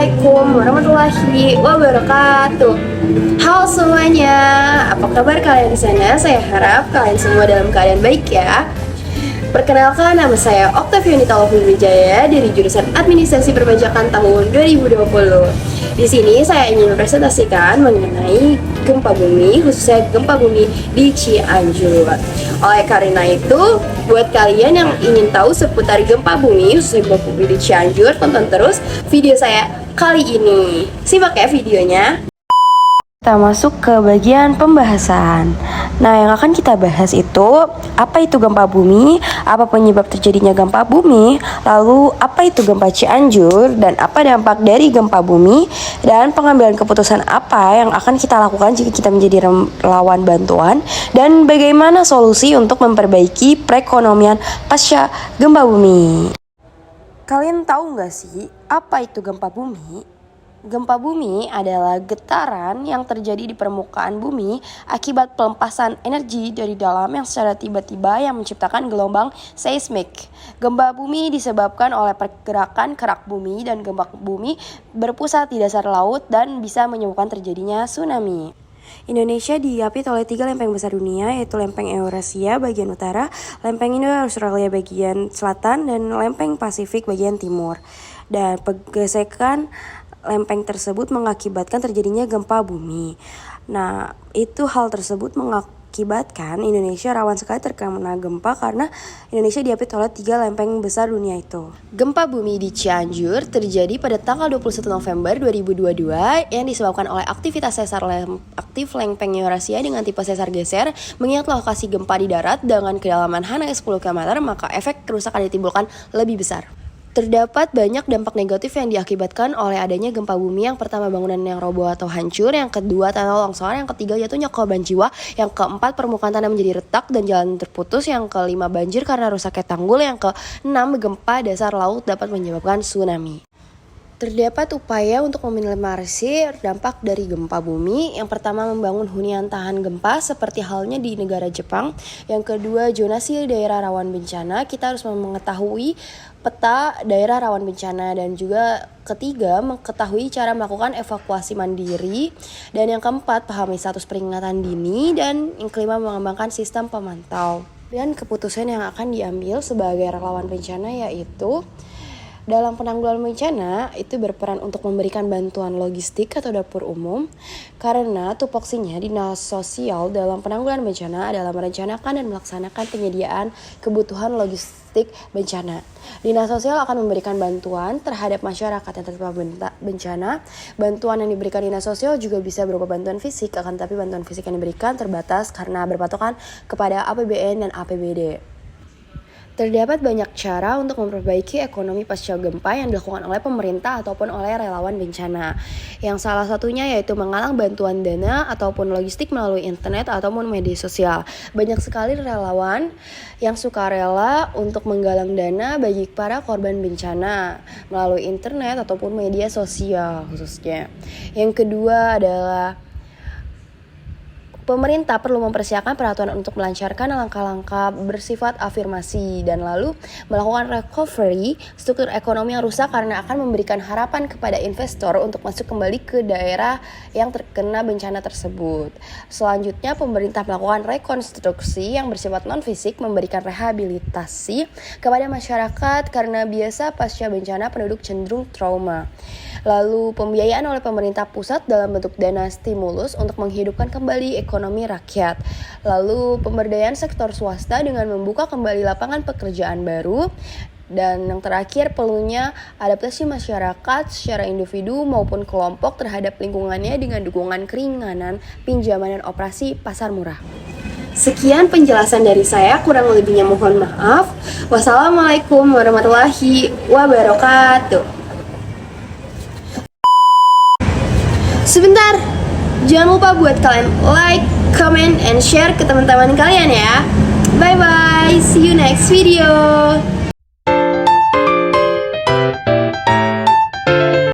Assalamualaikum warahmatullahi wabarakatuh. Halo semuanya, apa kabar kalian di sana? Saya harap kalian semua dalam keadaan baik ya. Perkenalkan, nama saya Oktavianita Wijaya dari jurusan Administrasi Perpajakan tahun 2020. Di sini saya ingin mempresentasikan mengenai gempa bumi, khususnya gempa bumi di Cianjur. Oleh karena itu, buat kalian yang ingin tahu seputar gempa bumi, khususnya gempa bumi di Cianjur, tonton terus video saya kali ini. Simak ya videonya. Kita masuk ke bagian pembahasan. Nah, yang akan kita bahas itu apa itu gempa bumi, apa penyebab terjadinya gempa bumi, lalu apa itu gempa Cianjur, dan apa dampak dari gempa bumi, dan pengambilan keputusan apa yang akan kita lakukan jika kita menjadi relawan bantuan, dan bagaimana solusi untuk memperbaiki perekonomian pasca gempa bumi. Kalian tahu nggak sih apa itu gempa bumi? Gempa bumi adalah getaran yang terjadi di permukaan bumi akibat pelepasan energi dari dalam yang secara tiba-tiba yang menciptakan gelombang seismik. Gempa bumi disebabkan oleh pergerakan kerak bumi dan gempa bumi berpusat di dasar laut dan bisa menyebabkan terjadinya tsunami. Indonesia diapit oleh 3 lempeng besar dunia, yaitu lempeng Eurasia bagian utara, lempeng Indo-Australia bagian selatan, dan lempeng Pasifik bagian timur. Dan pergesekan lempeng tersebut mengakibatkan terjadinya gempa bumi. Nah, itu hal tersebut mengakibatkan Indonesia rawan sekali terkena gempa karena Indonesia diapit oleh 3 lempeng besar dunia itu. Gempa bumi di Cianjur terjadi pada tanggal 21 November 2022 yang disebabkan oleh aktivitas sesar aktif lempeng Eurasia dengan tipe sesar geser. Mengingat lokasi gempa di darat dengan kedalaman hanya 10 km, maka efek kerusakan ditimbulkan lebih besar. Terdapat banyak dampak negatif yang diakibatkan oleh adanya gempa bumi. Yang pertama, bangunan yang roboh atau hancur. Yang kedua, tanah longsor. Yang ketiga, jatuhnya korban jiwa. Yang keempat, permukaan tanah menjadi retak dan jalan terputus. Yang kelima, banjir karena rusaknya tanggul. Yang keenam, gempa dasar laut dapat menyebabkan tsunami. Terdapat upaya untuk meminimalisir dampak dari gempa bumi. Yang pertama, membangun hunian tahan gempa seperti halnya di negara Jepang. Yang kedua, zonasi daerah rawan bencana. Kita harus mengetahui peta daerah rawan bencana. Dan juga ketiga, mengetahui cara melakukan evakuasi mandiri. Dan yang keempat, pahami status peringatan dini. Dan yang kelima, mengembangkan sistem pemantau. Dan keputusan yang akan diambil sebagai relawan bencana yaitu dalam penanggulangan bencana itu berperan untuk memberikan bantuan logistik atau dapur umum, karena tupoksinya Dinas Sosial dalam penanggulangan bencana adalah merencanakan dan melaksanakan penyediaan kebutuhan logistik bencana. Dinas Sosial akan memberikan bantuan terhadap masyarakat yang tertimpa bencana. Bantuan yang diberikan Dinas Sosial juga bisa berupa bantuan fisik, akan tapi bantuan fisik yang diberikan terbatas karena berpatokan kepada APBN dan APBD. Terdapat banyak cara untuk memperbaiki ekonomi pasca gempa yang dilakukan oleh pemerintah ataupun oleh relawan bencana. Yang salah satunya yaitu menggalang bantuan dana ataupun logistik melalui internet ataupun media sosial. Banyak sekali relawan yang sukarela untuk menggalang dana bagi para korban bencana melalui internet ataupun media sosial khususnya. Yang kedua adalah pemerintah perlu mempersiapkan peraturan untuk melancarkan langkah-langkah bersifat afirmasi dan lalu melakukan recovery struktur ekonomi yang rusak karena akan memberikan harapan kepada investor untuk masuk kembali ke daerah yang terkena bencana tersebut. Selanjutnya, pemerintah melakukan rekonstruksi yang bersifat non-fisik, memberikan rehabilitasi kepada masyarakat karena biasa pasca bencana penduduk cenderung trauma. Lalu pembiayaan oleh pemerintah pusat dalam bentuk dana stimulus untuk menghidupkan kembali ekonomi rakyat. Lalu pemberdayaan sektor swasta dengan membuka kembali lapangan pekerjaan baru. Dan yang terakhir, perlunya adaptasi masyarakat secara individu maupun kelompok terhadap lingkungannya dengan dukungan keringanan, pinjaman, dan operasi pasar murah. Sekian penjelasan dari saya, kurang lebihnya mohon maaf. Wassalamualaikum warahmatullahi wabarakatuh. Sebentar, jangan lupa buat kalian like, comment, and share ke teman-teman kalian ya. Bye bye, see you next video.